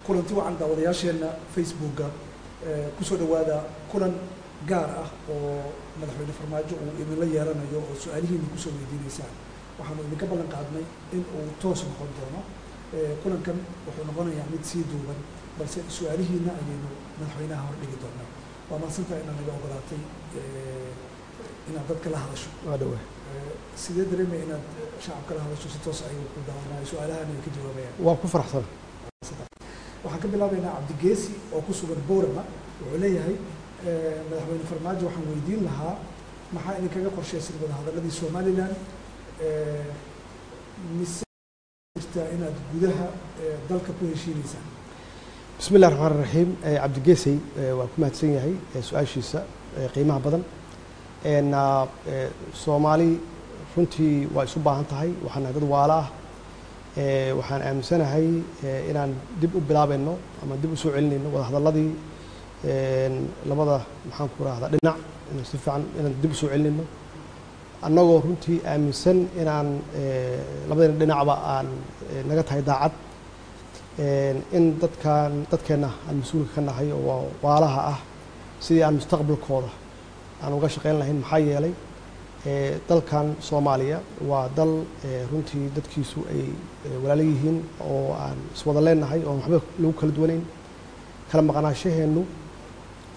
kulanti wacan daawadayaasheena Facebooka ku soo dhawaada kulan gaar ah oo madaxweyne Farmaajo uu idinla yeelanayo oo su'aalihiina ku soo weydiinaysaan waxaanu idinka ballan qaadnay in uu toos noqon doono kulankan wuxuu noqonayaa mid sii duuban balse su'aalihiina ayaynu madaxweynaha hor dhigi doonaa waa maasantahay inaad naga ogolaatay inaad dadka la hadasho waa dhawahay sidee dareemay inaad shacabka la hadasho si toos ay ku daawanayo su'aalahan ay ka jawaabayaan waa ku faraxsan waxaan ka bilaabaynaa Cabdigeesi oo ku sugan Boorama wuxuu leeyahay madaxweyne Farmaajo waxaan weydiin lahaa maxaa idinkaga qorshaysan wadahadaladii Somaliland mise jirtaa inaad gudaha dalka ku heshiinaysaan بسم الله الرحمن الرحيم عبد الجيسي وكما تسنيهي سؤال شيسا قيمة بدن إن الصومالي runtii waa isu baahan tahay waxaan dad waalaah waxaan aaminsanahay inaan dib u bilaabayno ama dib u soo celinayno wada hadaladii labada maxaan ku raahdaa dhinac inaan si fiican inaan dib u soo celinayno annagoo runtii aaminsan inaan labada dhinacba aan naga tahay daacad in dadkeena aan mas-uulka ka nahay oo waalaha ah sidii aan mustaqbalkooda aan uga shaqayn lahayn maxaa yeelay dalkan Soomaaliya waa dal runtii dadkiisu ay walaalo yihiin oo aan iswada leenahay oo waxba lagu kala duwanayn kala maqnaashaheenu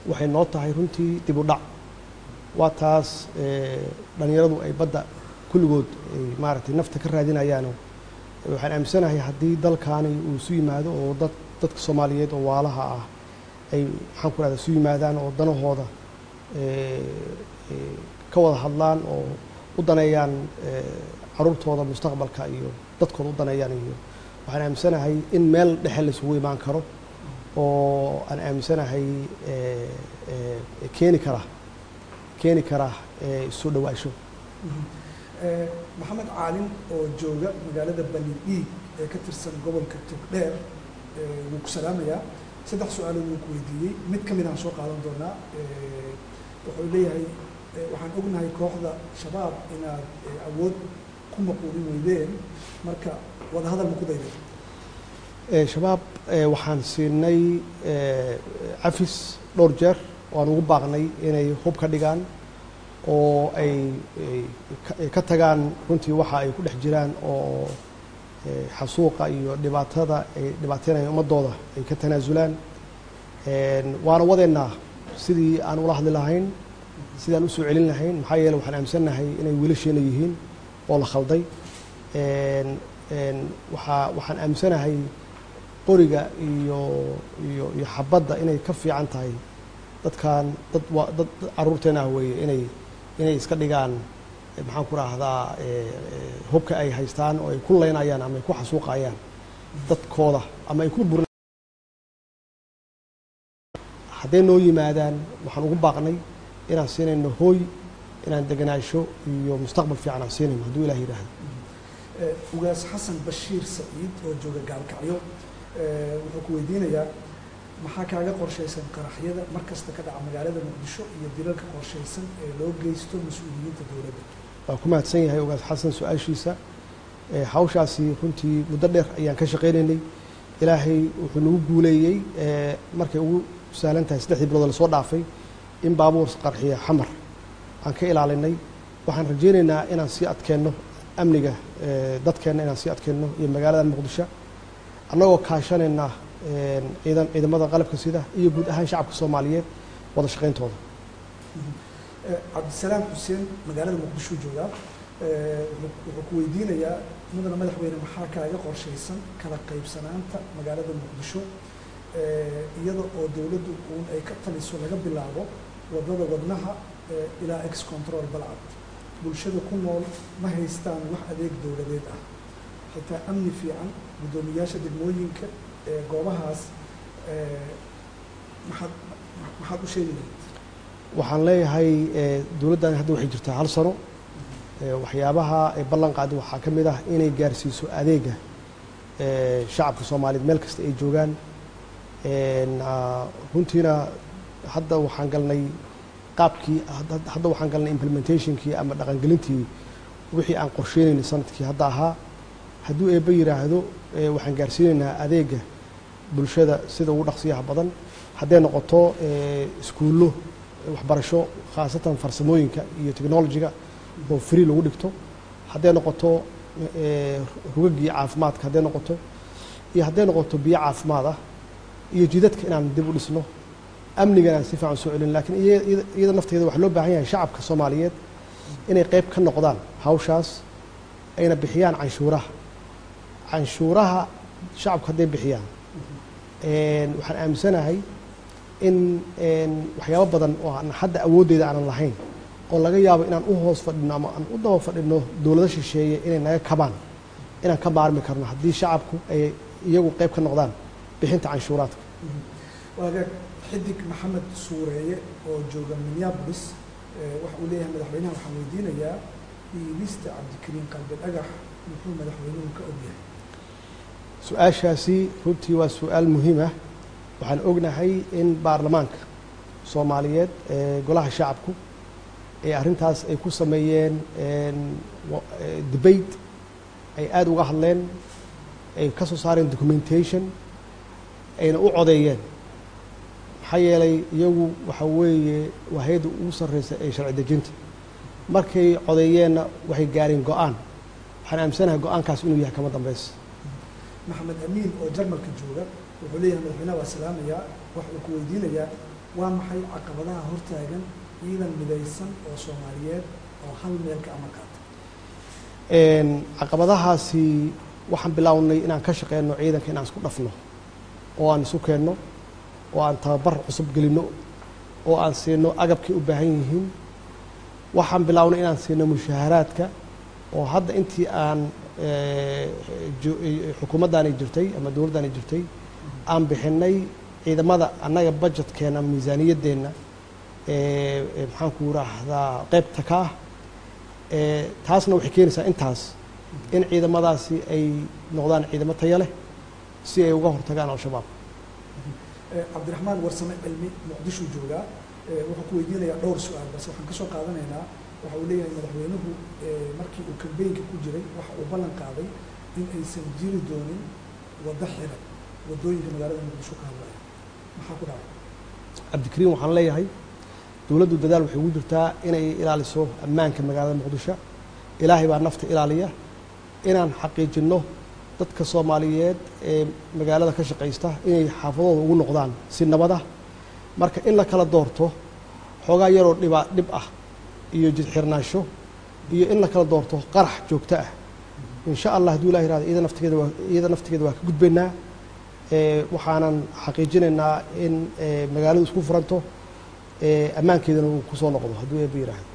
waxay noo tahay runtii dib u dhac waa taas dhalinyaradu ay badda kulligood ay maaragtay nafta ka raadinayaan waxaan aaminsanahay haddii dalkaani uu isu yimaado oo dadka Soomaaliyeed oo waalaha ah ay maxaan ku raahdaa isu yimaadaan oo danahooda ka wada hadlaan oo u daneeyaan caruurtooda mustaqbalka iyo dadkooda u daneeyaan iyo waxaan aaminsanahay in meel dhexe la isugu imaan karo oo aan aaminsanahay keeni kara isu dhawaasho maxamed caalin oo jooga magaalada Banidhiig ee ka tirsan gobolka Togdheer wuu ku salaamayaa saddex su'aalood uu ku weydiiyey mid ka mid ah soo qaadan doonaa wuxuu leeyahay waxaan ognahay kooxda shabaab inaad awood ku maquulin weydeen marka wada hadal ma ku dayday shabaab waxaan siinay cafis dhowr jeer waan ugu baaqnay inay hub ka dhigaan oo ay ka tagaan runtii waxa ay ku dhex jiraan oo xasuuqa iyo dhibaatada ay dhibaateynayaan ummadooda ay ka tanaasulaan waana wadeennaa sidii aan ula hadli lahayn sidaan u soo celin lahayn maxaa yeelay waxaan aaminsanahay inay wiilasheena yihiin oo la khalday waxaan aaminsanahay qoriga iyo xabadda inay ka fiican tahay dadkan dad caruurteena ah weeye inay iska dhigaan maxaan ku raahdaa hubka ay haystaan oo ay ku leynayaan ama ay ku xasuuqayaan dadkooda ama ay ku burin hadday noo yimaadaan waxaan ugu baaqnay inaan siinayno hooy inaan deganaasho iyo mustaqbal fiican aan siinayno hadduu ilaah yidhaahdo ugaas xasan bashiir saciid oo jooga gaalkacyo wuxuu ku weydiinayaa maxaa kaaga qorshaysan qaraxyada markasta ka dhaca magaalada Muqdisho iyo dilalka qorshaysan ee loo geysto mas'uuliyiinta dowladda waa ku mahadsan yahay ugaas xasan su'aashiisa hawshaasi runtii muddo dheer ayaan ka shaqaynaynay ilaahay wuxuu nagu guuleeyey markay ugu sahlan tahay 3 bilood la soo dhaafay in baabuur qarxiya xamar aan ka ilaalinay waxaan rajaynaynaa inaan sii adkeenno amniga dadkeena inaan sii adkeenno iyo magaalada Muqdisho annagoo kaashanayna ciidamada qalabka sida iyo guud ahaan shacabka Soomaaliyeed wada shaqayntooda Cabdisalaam Xuseen magaalada Muqdisho jooga wuxuu ku weydiinayaa mudane madaxweyne maxaa kaaga qorshaysan kala qaybsanaanta magaalada Muqdisho iyada oo dawladdu ay ka taliso laga bilaabo wadada wadnaha ilaa ex control balcad bulshada ku nool ma haystaan wax adeeg dawladeed ah xitaa amni fiican gudoomiyaasha degmooyinka goobahaas maxaad u sheegi lahayd waxaan leeyahay dawladdan hadda waxay jirtaa hal sano waxyaabaha ay ballan qaaday waxaa ka mid ah inay gaarsiiso adeega shacabka Soomaaliyeed meel kasta ay joogaan runtiina hadda waxaan galnay qaabkii hadda waxaan galnay implementationkii ama dhaqangelintii wixii aan qorsheynaynay sanadkii hadda ahaa hadduu eebba yiraahdo waxaan gaarsiinaynaa adeega bulshada sida ugu dhaqsiyaha badan hadday noqoto iskuullo waxbarasho khaasatan farsamooyinka iyo technology-ga oo free lagu dhigto hadday noqoto rugagii caafimaadka hadday noqoto iyo hadday noqoto biyo caafimaad ah iyo jidadka inaan dib u dhisno amnigana si fiican soo celin laakiin iyada nafteeda waxaa loo baahan yahay shacabka Soomaaliyeed inay qayb ka noqdaan hawshaas ayna bixiyaan canshuuraha shacabka hadday bixiyaan waxaan aaminsanahay in waxyaabo badan oo aan hadda awooddeeda aanan lahayn oo laga yaabo inaan u hoos fadhino ama aan u daba fadhino dowlado shisheeye inay naga kabaan inaan ka maarmi karno haddii shacabku ay iyagu qayb ka noqdaan bixinta canshuuraadka waagaag xidig maxamed suureeye oo jooga Minneapolis waxa uu leeyahay madaxweynaha waxaan weydiinayaa iibista Cabdikariin Qalbi Dhagax muxuu madaxweynuhu ka ogyahay su-aashaasi runtii waa su-aal muhiim ah waxaan ognahay in baarlamaanka Soomaaliyeed golaha shacabku ee arrintaas ay ku sameeyeen debate ay aad uga hadleen ay ka soo saareen documentation ayna u codeeyeen maxaa yeelay iyagu waxa weeye waa hay'adda ugu sarreysa ee sharci dejinta markay codeeyeenna waxay gaareen go'aan waxaan aaminsanahay go'aankaas inuu yahay kama dambaysa maxamed amiin oo jarmalka jooga wuxuu leeyahay madaxweynaha waa salaamayaa waxa uu ku weydiinayaa waa maxay caqabadaha hortaagan ciidan midaysan oo Soomaaliyeed oo hal meel ka amar qaata caqabadahaasi waxaan bilownay inaan ka shaqeyno ciidanka inaan isku dhafno oo aan isu keenno oo aan tababar cusub gelino oo aan siino agabkii u baahan yihiin waxaan bilownay inaan siino mushaharaadka oo hadda intii aan xukuumaddaani jirtay ama dowladdaani jirtay aan bixinay ciidamada annaga budgetkeena miisaaniyadeenna maxaan ku raahdaa qaybta ka ah taasna waxay keenaysaa intaas in ciidamadaasi ay noqdaan ciidamo tayo leh si ay uga hortagaan al-shabaab cabdiraxmaan warsame cilmi muqdisho jooga wuxuu ku weydiinayaa dhowr su-aal balse waxaan ka soo qaadanaynaa waxa uu leeyahay madaxweynuhu markii uu kambeynka ku jiray waxa uu ballan qaaday in aysan jiri doonin waddo xiran waddooyinka magaalada muqdisho ka hadlaya maxaa ku dhacay cabdikariin waxaan leeyahay dowladdu dadaal waxay ugu jirtaa inay ilaaliso ammaanka magaalada muqdisho ilaahay baa nafta ilaaliya inaan xaqiijinno dadka Soomaaliyeed ee magaalada ka shaqeysta inay xaafadooda ugu noqdaan si nabad ah marka in la kala doorto xoogaa yaroo dhib ah iyo jid xirnaansho iyo in la kala doorto qarax joogto ah insha Allah hadduu ilaahay raado iyada naftigeeda waa ka gudbaynaa waxaanan xaqiijinaynaa in magaaladu isku furanto ammaankeedana uu ku soo noqdo hadduu eebba yiraahdo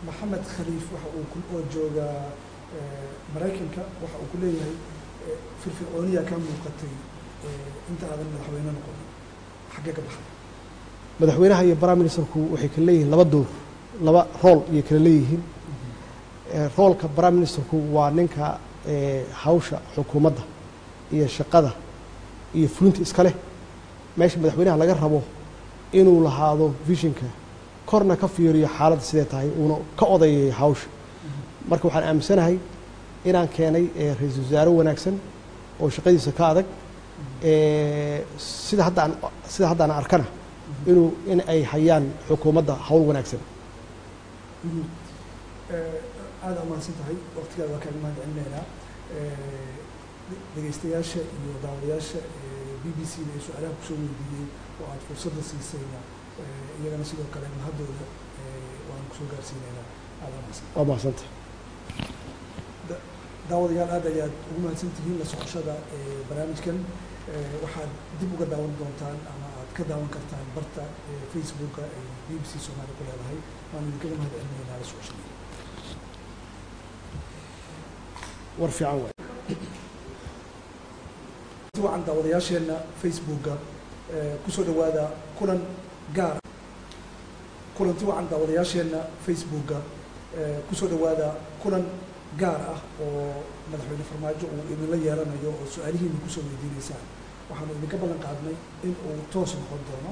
maxamed khaliif waxa uu jooga maraykanka waxa uu ku leeyahay firfircooniya ka muuqatay inta aadan madaxweyne noqonin xaggee ka baxday madaxweynaha iyo prime ministerku waxay kala leeyihiin laba rool iyo kala leeyihiin roolka prime ministerku waa ninka hawsha xukuumadda iyo shaqada iyo fulinta iska leh meesha madaxweynaha laga rabo inuu lahaado visionka korna ka fiiriyo xaaladda sidee tahay uuna ka odayayo hawsha marka waxaan aaminsanahay inaan keenay ra'iisul wasaare wanaagsan oo shaqadiisa ka adag sida hadda aan arkana in ay hayaan xukuumadda hawl wanaagsan aad amaansan tahay waqtigaada waa kaaga mahad celinaynaa dhegeystayaasha iyo daawadayaasha BBC da ay su-aalaha kusoo weydiiyey oo aad fursadda siisayna iyagana sidoo kale mahadooda waan kusoo gaarsiinaynaa aad amaansan waa mahadsanta daawadayaal aad ayaad ugu mahadsan tihiin la socoshada barnaamijkan waxaad dib uga daawan doontaan ama aad ka daawan kartaan barta Facebooka ay BBC Soomaali ku leedahay waan idinkaga mahad celinaynaa la socoshada war fiican waay wacan daawadayaasheena Facebooka kusoo dhawaada kulanti wacan daawadayaasheena Facebooka kusoo dhawaada kulan gaar ah oo madaxweyne farmaajo uu idinla yeelanayo oo su-aalihiina kusoo weydiinaysaan waxaanu idinka ballan qaadnay in uu toos noqon doono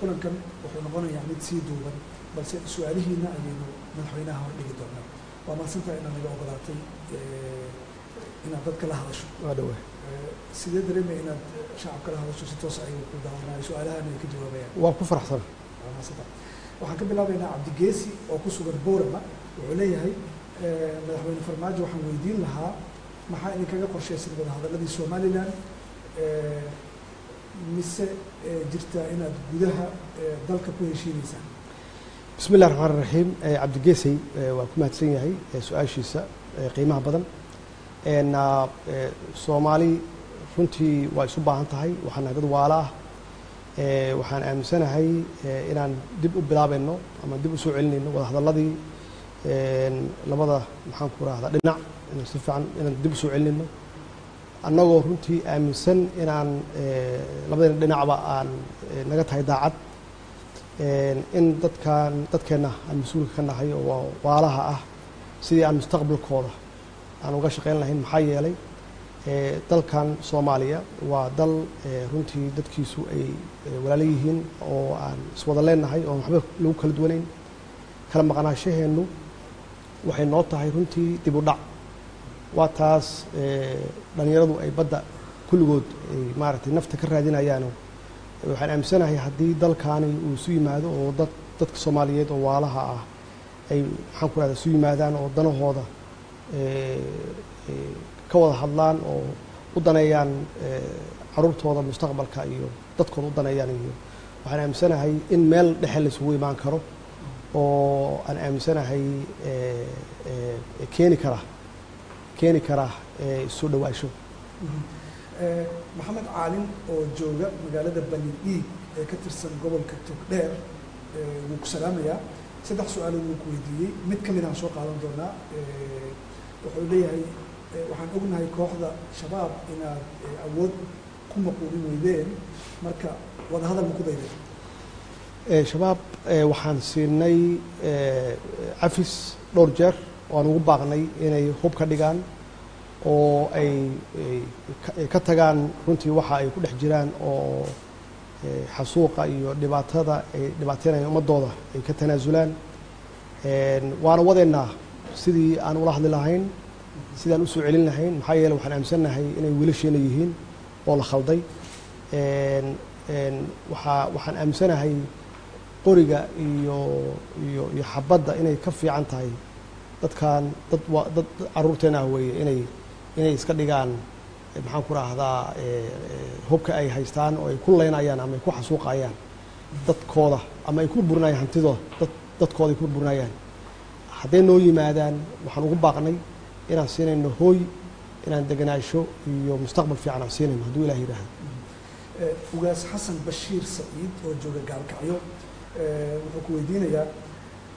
kulankan wuxuu noqonayaa mid sii duuban balse su-aalihiina ayaynu madaxweynaha hor dhigi doonaa waa mahadsantahay inaad naga ogolaatay inaad dadka la hadasho waa dhawahay sidee dareemaya inaad shacabka la hadasho si toos ay ku daawanaayo su-aalahan ay ka jawaabayaan waa ku faraxsan waxaan ka bilaabaynaa cabdigeesi oo ku sugan boorama wuxuu leeyahay madaxweyne farmaajo waxaan weydiin lahaa maxaa idinkaga qorshaysan wadahadaladii somalilan mise jirtaa inaad gudaha dalka ku heshiinaysaan bismi illahi raxmaan raxiim cabdigeesey waa ku mahadsan yahay su-aashiisa qiimaha badan soomaali runtii waa isu baahan tahay waxaan nahay dad waala ah waxaan aaminsanahay inaan dib u bilaabayno ama dib u soo celinayno wadahadaladii labada maxaan ku rahdaa dhinac inaan si fiican inaan dib u soo celinayno annagoo runtii aaminsan inaan labadana dhinacba aan naga tahay daacad in dadkeenna aan mas-uulka ka nahay oo waalaha ah sidii aan mustaqbalkooda aan uga shaqayn lahayn maxaa yeelay dalkan soomaaliya waa dal runtii dadkiisu ay walaalo yihiin oo aan iswada leenahay oo waxba lagu kala duwanayn kala maqnaashaheennu waxay noo tahay runtii dib u dhac waa taas dhalinyaradu ay badda kulligood ay maaragtay nafta ka raadinayaano waxaan aaminsanahay haddii dalkaani uu isu yimaado oo dadka soomaaliyeed oo waalaha ah ay maxaan ku rahda isu yimaadaan oo danahooda ka wada hadlaan oo u daneeyaan caruurtooda mustaqbalka iyo dadkooda u daneeyaan iyo waxaan aaminsanahay in meel dhexe la isugu imaan karo oo aan aaminsanahay keeni kara soo dhawaasho maxamed caalin oo jooga magaalada bani dhiig ee ka tirsan gobolka togdheer wuu ku salaamayaa 3 su-aalood wuu ku weydiiyey mid ka mid aan soo qaadan doonaa wuxuu leeyahay waxaan ognahay kooxda shabaab inaad awood ku maquulin weydeen marka wadahadal ma ku dayday shabaab waxaan siinay cafis dhowr jeer oo aan ugu baaqnay inay hub ka dhigaan oo ay ka tagaan runtii waxa ay ku dhex jiraan oo xasuuqa iyo dhibaatada ay dhibaateynayaan ummadooda ay ka tanaasulaan waana wadeennaa sidii aan ula hadli lahayn sidii aan usoo celin lahayn maxaa yeele waxaan aaminsannahay inay wiilasheena yihiin oo la khalday waxaan aaminsanahay qoriga iyo xabadda inay ka fiican tahay dadkan dad caruurteena ah weeye inay iska dhigaan maxaan ku raahdaa hubka ay haystaan oo ay ku leynayaan ama ay ku xasuuqayaan dadkooda ama ay ku burburinayaan hantidooda dadkooda ay ku burburinayaan hadday noo yimaadaan waxaan ugu baaqnay inaan siinayno hooy inaan deganaasho iyo mustaqbal fiican aan siinayno hadduu ilaah yidhaahdo ugaas xasan bashiir saciid oo jooga gaalkacyo wuxuu ku weydiinayaa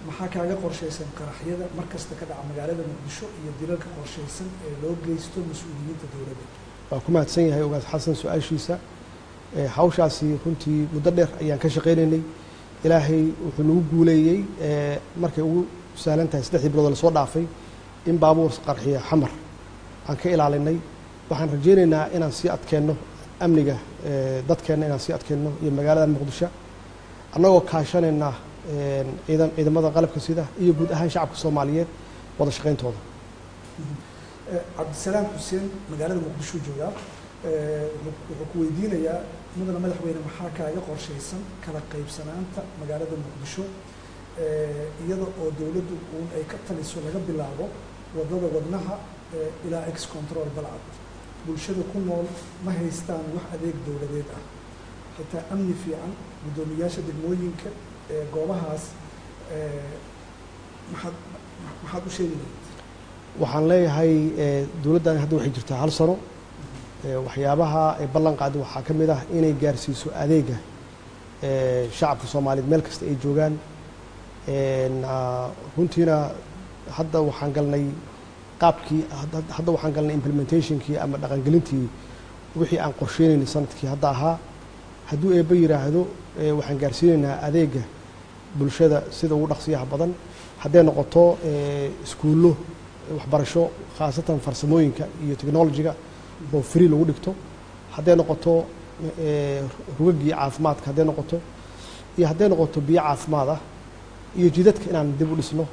maxaa kaaga qorshaysan qaraxyada mar kasta ka dhaca magaalada muqdisho iyo dilalka qorshaysan ee loo geysto mas-uuliyiinta dowladda waa ku mahadsan yahay ugaas xasan su-aashiisa hawshaasi runtii muddo dheer ayaan ka shaqaynaynay ilaahay wuxuu nagu guuleeyey markay ugu sahlan tahay 3 bilood lasoo dhaafay in baabuur qarxiya xamar aan ka ilaalinay waxaan rajaynaynaa inaan sii adkeenno amniga dadkeenna inaan sii adkeenno iyo magaalada muqdisho annagoo kaashanayna ciidamada qalabka sida iyo guud ahaan shacabka soomaaliyeed wada shaqayntooda cabdisalaam xuseen magaalada muqdisho joogaa wuxuu ku weydiinayaa mudana madaxweyne maxaa kaaga qorshaysan kala qaybsanaanta magaalada muqdisho iyada oo dowladdu uun ay ka taliso laga bilaabo wadada wadnaha ilaa ex control balcad bulshada ku nool ma haystaan wax adeeg dowladeed ah xitaa amni fiican guddoomiyaasha degmooyinka goobahaas maxaad u sheegi lahayd waxaan leeyahay dowladdan hadda waxay jirtaa 1 sano waxyaabaha ay ballan qaadi waxaa ka mid ah inay gaarsiiso adeega shacabka soomaaliyeed meel kasta ay joogaan runtiina hadda waxaan galnay qaabkii hadda waxaan galnay implementationkii ama dhaqangelintii wixii aan qorsheynaynay sanadkii hadda ahaa hadduu eebba yidhaahdo waxaan gaarsiinaynaa adeega bulshada sida ugu dhaqsiyaha badan hadday noqoto iskuullo waxbarasho khaasatan farsamooyinka iyo technology-ga oo free lagu dhigto hadday noqoto rugagii caafimaadka hadday noqoto iyo hadday noqoto biyo caafimaad ah iyo jidadka inaan dib u dhisno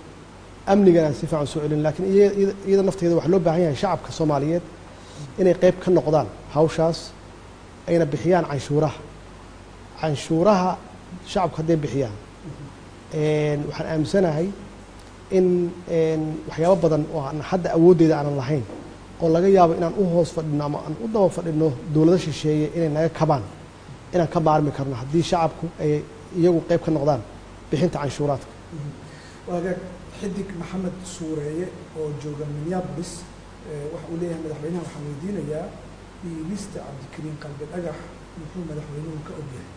amnigana si fiican soo celin laakiin iyada nafteeda waxaa loo baahan yahay shacabka soomaaliyeed inay qayb ka noqdaan hawshaas ayna bixiyaan canshuuraha shacabku hadday bixiyaan waxaan aaminsanahay in waxyaabo badan oo aan hadda awooddeeda aanan lahayn oo laga yaabo inaan u hoos fadhino ama aan u daba fadhino dowlado shisheeye inay naga kabaan inaan ka maarmi karno haddii shacabku ay iyagu qayb ka noqdaan bixinta canshuuraadka. waagaag xidig maxamed suureeye oo jooga minneapolis waxa uu leeyahay madaxweynaha waxaan weydiinayaa dhiibista cabdikariin qalbi dhagax muxuu madaxweynuhu ka ogyahay?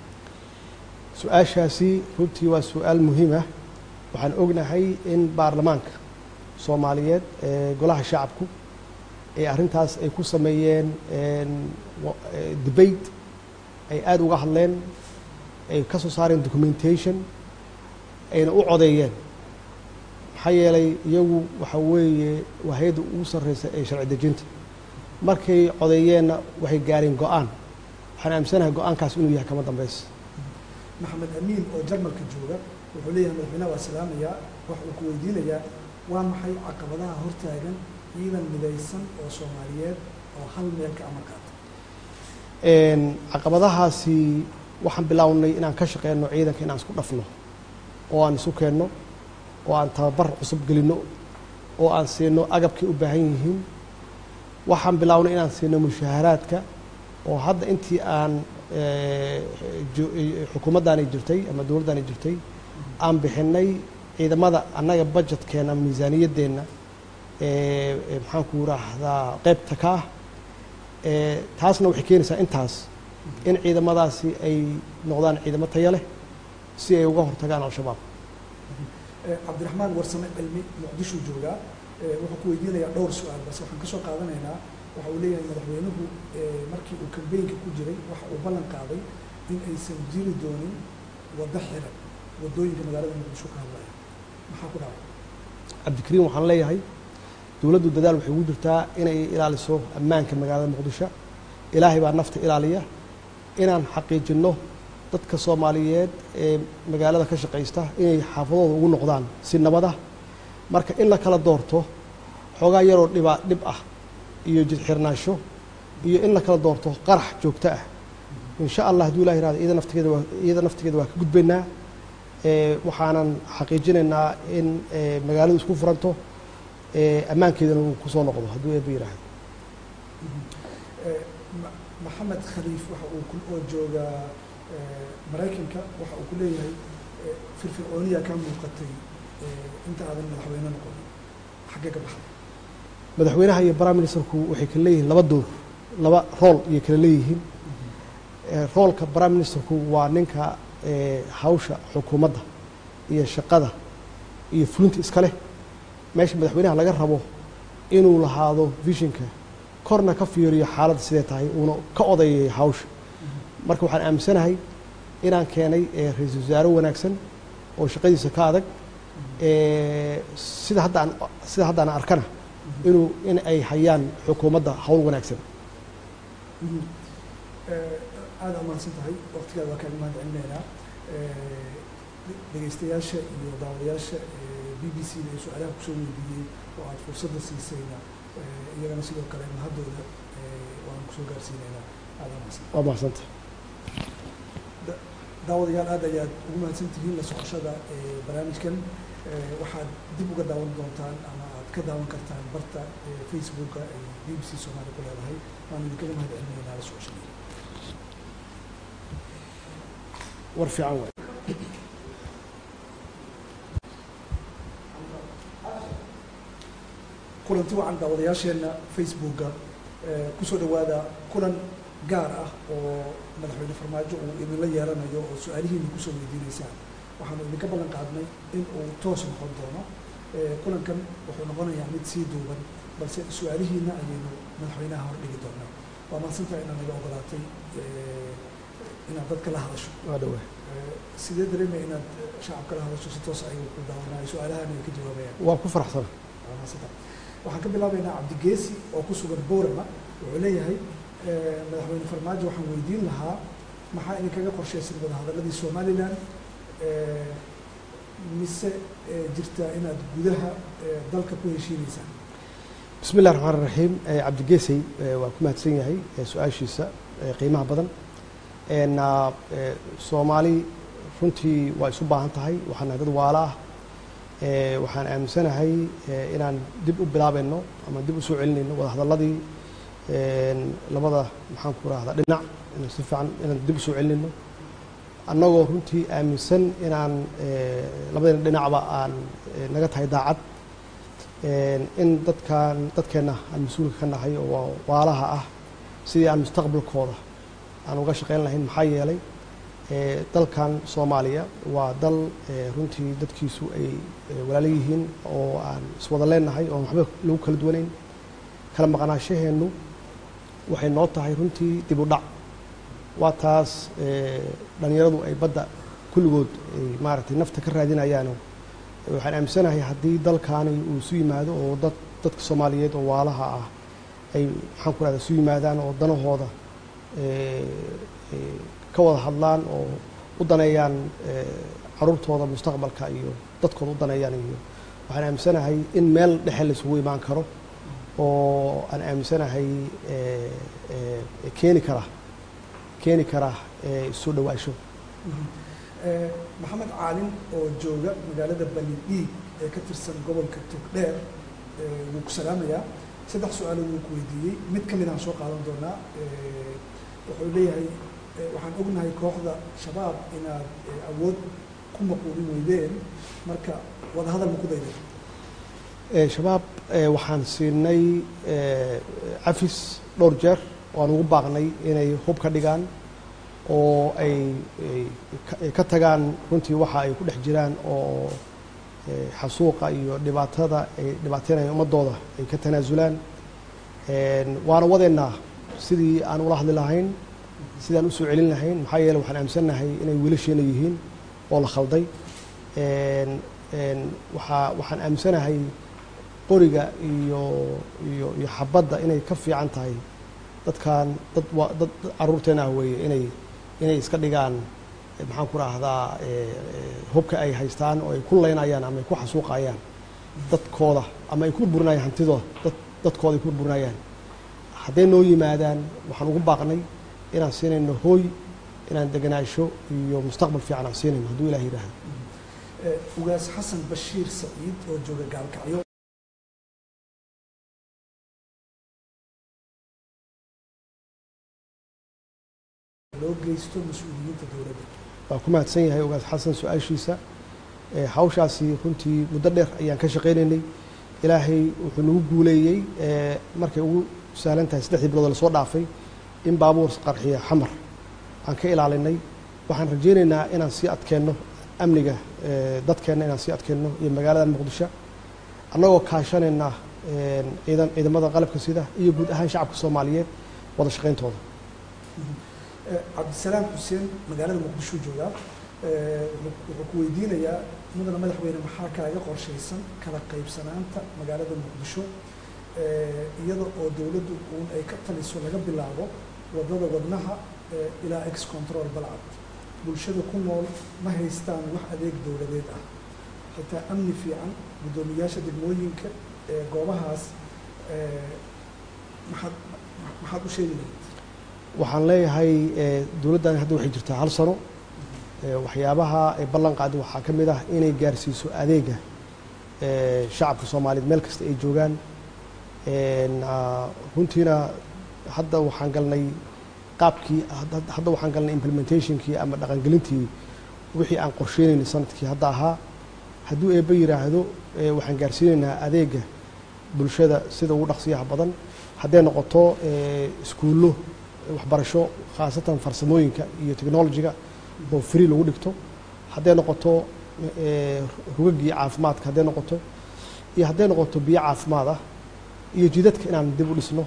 su-aashaasi runtii waa su-aal muhiim ah. waxaan ognahay in baarlamaanka soomaaliyeed golaha shacabku ee arrintaas ay ku sameeyeen debate ay aada uga hadleen ay ka soo saareen documentation ayna u codeeyeen maxaa yeelay iyagu waxa weeye waa hay-adda ugu sarreysa ee sharci dejinta markay codeeyeenna waxay gaareen go-aan waxaan aaminsanahay go-aankaas inuu yahay kama dambaysa. maxamed amiin oo jarmalka jooga wuxuu leeyahay madaxweynaha waa salaamayaa waxa uu ku weydiinayaa waa maxay caqabadaha hortaagan ciidan midaysan oo soomaaliyeed oo hal meel ka amar qaata? caqabadahaasi waxaan bilaawnay inaan ka shaqeyno ciidanka inaan isku dhafno oo aan isu keenno oo aan tababar cusub gelinno oo aan siino agabkay u baahan yihiin. waxaan bilaawnay inaan siino mushaaharaadka oo hadda intii aan xukuumaddaani jirtay ama dowladdaani jirtay aan bixinay ciidamada annaga budgetkeenna miisaaniyaddeenna maxaan ku raahdaa qaybta ka ah taasna waxay keenaysaa intaas in ciidamadaasi ay noqdaan ciidamo tayo leh si ay uga hortagaan al-shabaab. cabdiraxmaan warsame cilmi muqdisho joogaa wuxuu ku weydiinayaa dhowr su-aal balse waxaan ka soo qaadanaynaa waxa uu leeyahay madaxweynuhu markii uu kambeynka ku jiray waxa uu ballan qaaday in aysan jiri doonin waddo xiran waddooyinka magaalada muqdisho ka hadlaya maxaa ku dhacay? cabdikariin waxaan leeyahay dowladdu dadaal waxay ugu jirtaa inay ilaaliso ammaanka magaalada muqdisho. ilaahay baa nafta ilaaliya. inaan xaqiijinno dadka soomaaliyeed ee magaalada ka shaqaysta inay xaafadooda ugu noqdaan si nabad ah. marka in la kala doorto xoogaa yaroo dhib ah iyo jidxirnaansho iyo in la kala doorto qarax joogto ah insha allah hadduu ilahi yirahdo iyada naftigeeda waa ka gudbaynaa. waxaanan xaqiijinaynaa in magaaladu isku furanto ammaankeedana uu kusoo noqdo hadduu eeba yiraahdo. maxamed khaliif waxa uu oo jooga maraykanka waxa uu ku leeyahay firfircooniya ka muuqatay inta aadan madaxweyne noqon xaggee ka baxday? madaxweynaha iyo prime ministerku waxay kala leeyihiin laba rool ayay kala leeyihiin. roolka prime ministerku waa ninka hawsha xukuumadda iyo shaqada iyo fulinta iska leh. meesha madaxweynaha laga rabo inuu lahaado visionka korna ka fiiriyo xaaladda sidee tahay uuna ka odayeeyo hawsha. marka waxaan aaminsanahay inaan keenay ra-iisul wasaare wanaagsan oo shaqadiisa ka adag sida hadda aan arkana in ay hayaan xukuumadda hawl wanaagsan. aada umahadsan tahay waqtigaada waa kaaga mahad celinaynaa. dhegeystayaasha iyo daawadayaasha b b c da ee su-aalaha kusoo weydiiyey oo aada fursadda siisayna iyagana sidoo kale mahadooda waan kusoo gaarsiinaynaa. aada umahadsan. waa mahadsanta. daawadayaal aad ayaad ugu mahadsan tihiin la socoshada barnaamijkan. waxaad dib uga daawan doontaan ama aad ka daawan kartaan barta facebooka ay b b c soomaaliya ku leedahay. waan idinkaga mahad celinaynaa la socoshada. war fiican waay. kulanti wacan daawadayaasheenna facebooka kusoo dhawaada kulan gaar ah oo madaxweyne farmaajo uu idinla yeelanayo oo su-aalihiina kusoo weydiinaysaan. waxaanu idinka ballan qaadnay in uu toos noqon doono. kulankan wuxuu noqonayaa mid sii duuban balse su-aalihiina ayaynu madaxweynaha hordhigi doonaa. waa mahadsantahay inaad naga ogolaatay inaad dadka la hadasho. waa dhawaa. sidee dareemaya inaad shacabka la hadasho si toos ayagu ku daawanayo su-aalahaana ay ka jawaabayaan? waa ku faraxsana. waa mahadsantahay. waxaan ka bilaabaynaa cabdigeesi oo ku sugan boorama wuxuu leeyahay madaxweyne farmaajo waxaan weydiin lahaa maxaa idinkaga qorshaysan wadahadaladii somalilan mise jirtaa inaad gudaha dalka ku heshiinaysaan? بسم الله الرحمن الرحيم عبد الجيسي وكما تسنيهي سؤال شيسا قيمة بدن إن الصومالي runtii waa isu baahan tahay waxaan dad waala waxaan aaminsanahay inaan dib u bilaabayno ama dib u soo celinayno wada hadalladii labada maxaan ku raahdaa dhinac in si fiican inaan dib u soo celinayno annagoo runtii aaminsan inaan labada dhinacba aan naga tahay daacad in dadkeena aan mas-uulka ka nahay oo waalaha ah sidii aan mustaqbalkooda aan uga shaqayn lahayn maxaa yeelay dalkan Soomaaliya waa dal runtii dadkiisu ay walaalo yihiin oo aan iswada leenahay oo waxba lagu kala duwanayn kala maqnaashaheenu waxay noo tahay runtii dib u dhac waa taas dhalinyaradu ay badda kulligood ay maaragtay nafta ka raadinayaan waxaan aaminsanahay haddii dalkaani uu isu yimaado oo dadka Soomaaliyeed oo waalaha ah ay maxaan ku raahdaa isu yimaadaan oo danahooda ka wada hadlaan oo u daneeyaan caruurtooda mustaqbalka iyo dadkooda u daneeyaan iyo waxaan aaminsanahay in meel dhexe la isugu imaan karo oo aan aaminsanahay keeni kara soo dhawaasho. maxamed caalin oo jooga magaalada Balidhiig ee ka tirsan gobolka Togdheer wuu ku salaamayaa 3 su'aalood uu ku weydiiyey mid ka mid ah soo qaadan doonaa wuxuu leeyahay waxaan ognahay kooxda shabaab inaad awood ku maquulin weydeen marka wada hadal ma ku dayday? shabaab waxaan siinay cafis dhowr jeer waan ugu baaqnay inay hub ka dhigaan oo ay ka tagaan runtii waxa ay ku dhex jiraan oo xasuuqa iyo dhibaatada ay dhibaateynayaan ummadooda ay ka tanaasulaan waana wadeennaa sidii aan ula hadli lahayn sidaan u soo celin lahayn maxaa yeelay waxaan aaminsanahay inay wiilasheena yihiin oo la khalday waxaan aaminsanahay qoriga iyo xabadda inay ka fiican tahay dadkan dad caruurteena ah weeye inay iska dhigaan maxaan ku raahdaa hubka ay haystaan oo ay ku leynayaan ama ay ku xasuuqayaan dadkooda ama ay ku burburinayaan hantidooda dadkooda ay ku burburinayaan hadday noo yimaadaan waxaan ugu baaqnay inaan siinayno hooy inaan deganaasho iyo mustaqbal fiican aan siinayno hadduu ilaah yidhaahdo. ugaas xasan bashiir saciid oo jooga gaalkacyo loo geysto mas-uuliyiinta dowladda. waa ku mahadsan yahay ugaas xasan su-aashiisa hawshaasi runtii muddo dheer ayaan ka shaqaynaynay ilaahay wuxuu nagu guuleeyey markay ugu sahlan tahay 3 bilood la soo dhaafay in baabuur qarxiya xamar aan ka ilaalinay waxaan rajaynaynaa inaan sii adkeenno amniga dadkeena inaan sii adkeenno iyo magaalada Muqdisho annagoo kaashanayna ciidamada qalabka sida iyo guud ahaan shacabka Soomaaliyeed wada shaqayntooda. cabdisalaam xuseen magaalada Muqdisho jooga wuxuu ku weydiinayaa mudane madaxweyne maxaa kaaga qorshaysan kala qaybsanaanta magaalada Muqdisho iyada oo dowladdu ay ka taliso laga bilaabo wadada wadnaha ilaa ex control balcad bulshada ku nool ma haystaan wax adeeg dowladeed ah xitaa amni fiican guddoomiyaasha degmooyinka goobahaas maxaad u sheegi lahayd? waxaan leeyahay dowladdan hadda waxay jirtaa 1 sano waxyaabaha ay ballan qaaday waxaa ka mid ah inay gaarsiiso adeega shacabka Soomaaliyeed meel kasta ay joogaan runtiina hadda waxaan galnay qaabkii hadda waxaan galnay implementationkii ama dhaqangelintii wixii aan qorsheynaynay sanadkii hadda ahaa hadduu eebba yiraahdo waxaan gaarsiinaynaa adeega bulshada sida ugu dhaqsiyaha badan hadday noqoto iskuullo waxbarasho khaasatan farsamooyinka iyo technology-ga oo free lagu dhigto hadday noqoto rugagii caafimaadka hadday noqoto iyo hadday noqoto biyo caafimaad ah iyo jidadka inaan dib u dhisno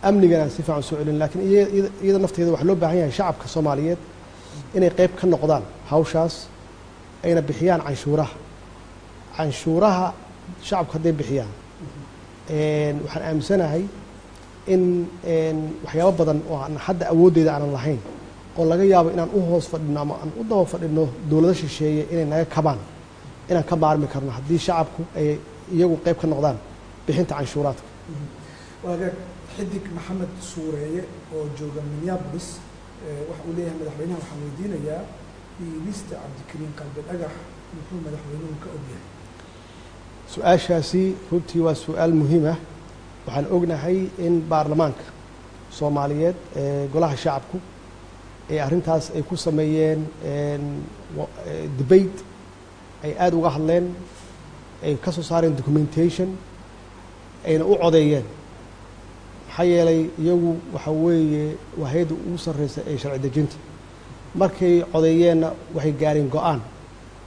amnigan aan si fiican soo celin laakiin iyada nafteeda waxa loo baahan yahay shacabka Soomaaliyeed inay qayb ka noqdaan hawshaas ayna bixiyaan canshuuraha shacabka hadday bixiyaan waxaan aaminsanahay in waxyaabo badan oo aan hadda awooddeeda aanan lahayn oo laga yaabo inaan u hoos fadhino ama aan u daba fadhino dowlado shisheeye inay naga kabaan inaan ka maarmi karno haddii shacabku ay iyagu qayb ka noqdaan bixinta canshuuraadka. waagaag xidig maxamed suureeye oo jooga Minneapolis waxa uu leeyahay madaxweynaha waxaan weydiinayaa iibista cabdikariin qalbi dhagax muxuu madaxweynuhu ka ogyahay? su-aashaasi runtii waa su-aal muhiim ah. waxaan ognahay in baarlamaanka soomaaliyeed golaha shacabku ee arrintaas ay ku sameeyeen debate ay aada uga hadleen, ay ka soo saareen documentation, ayna u codeeyeen. maxaa yeelay iyagu waxa weeye waa hay-adda ugu sarreysa ee sharci dejinta. markay codeeyeenna waxay gaareen go-aan.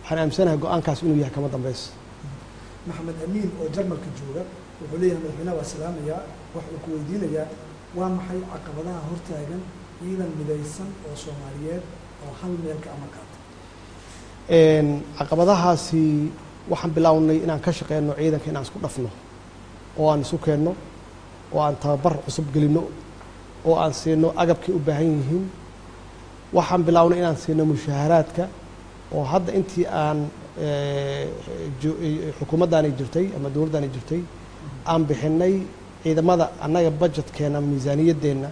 waxaan aaminsanahay go-aankaas inuu yahay kama dambeys. maxamed amiin oo jarmalka jooga wuxuu leeyahay madaxweynaha waa salaamayaa, waxa uu ku weydiinayaa waa maxay caqabadaha hortaagan ciidan midaysan oo Soomaaliyeed oo hal meel ka amar qaata? caqabadahaasi waxaan bilownay inaan ka shaqeyno ciidanka inaan isku dhafno oo aan isu keenno oo aan tababar cusub gelinno oo aan siino agabkay u baahan yihiin. waxaan bilownay inaan siino mushaaharaadka oo hadda intii aan xukuumaddaani jirtay ama dowladdaani jirtay aan bixinay ciidamada annaga budgetkeenna miisaaniyaddeenna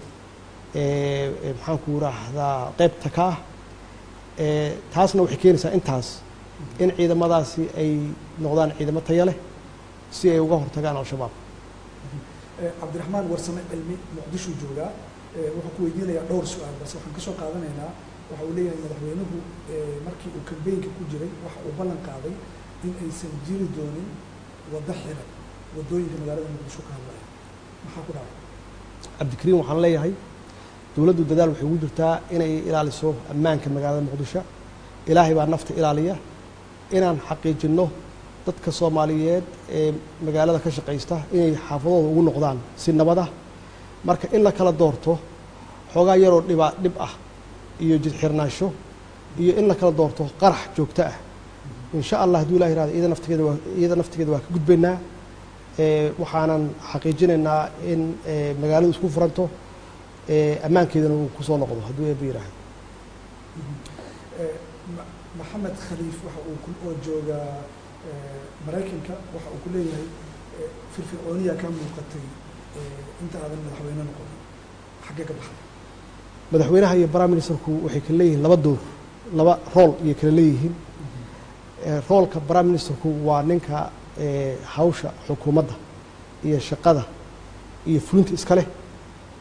maxaan ku raahdaa qaybta ka ah. taasna waxay keenaysaa intaas in ciidamadaasi ay noqdaan ciidamo tayo leh si ay uga hortagaan al-shabaab. cabdiraxmaan warsame cilmi muqdisho joogaa wuxuu ku weydiinayaa dhowr su-aal balse waxaan ka soo qaadanaynaa. waxa uu leeyahay madaxweynuhu markii uu kambeynka ku jiray waxa uu ballan qaaday in aysan jiri doonin waddo xiran waddooyinka magaalada muqdisho ka hadlaya, maxaa ku dhacay? cabdikariin waxaan leeyahay dowladdu dadaal waxay ugu jirtaa inay ilaaliso ammaanka magaalada muqdisho. ilaahay baa nafta ilaaliya. inaan xaqiijinno dadka Soomaaliyeed ee magaalada ka shaqaysta inay xaafadooda ugu noqdaan si nabad ah. marka in la kala doorto xoogaa yaroo dhib ah iyo jid xirnaansho iyo in la kala doorto qarax joogto ah, insha allah hadduu ilaah yiraahdo iyada naftigeeda waa ka gudbaynaa. waxaanan xaqiijinaynaa in magaaladu isku furanto, ammaankeedana uu ku soo noqdo hadduu eebba yiraahdo. maxamed khaliif waxa uu oo jooga Maraykanka waxa uu ku leeyahay firfircooniya ka muuqatay inta aadan madaxweyne noqon, xaggee ka baxday? madaxweynaha iyo prime ministerku waxay kala leeyihiin laba rool iyo kala leeyihiin. roolka prime ministerku waa ninka hawsha xukuumadda iyo shaqada iyo fulinta iska leh.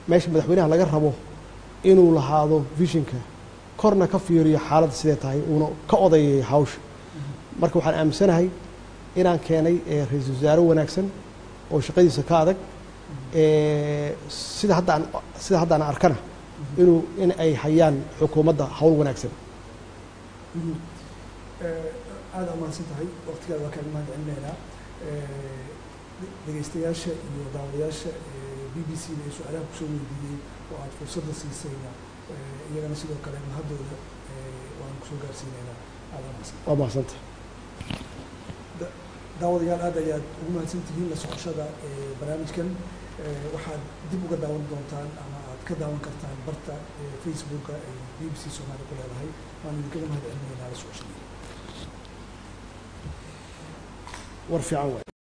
meesha madaxweynaha laga rabo inuu lahaado visionka, korna ka fiiriyo xaaladda sidee tahay, uuna ka odayeeyo hawsha. marka waxaan aaminsanahay inaan keenay ra-iisul wasaare wanaagsan oo shaqadiisa ka adag. sida haddaan arkana in ay hayaan xukuumadda hawl wanaagsan. aada ammaansan tahay, waqtigaada waa kaaga mahad celinaynaa. dhegeystayaasha iyo daawadayaasha BBC-da ee su-aalaha kusoo weydiiyey oo aada fursadda siisayna iyagana sidoo kale mahaddooda waan kusoo gaarsiinaynaa. aada ammaansan. waa mahadsanta. daawadayaal aad ayaad ugu mahadsan tihiin la socoshada barnaamijkan. waxaad dib uga daawan doontaan ama aad ka daawan kartaan barta Facebooka ee BBC Soomaali ku leedahay. waan idinkaga mahad celinaynaa la socoshada. war fiican waay.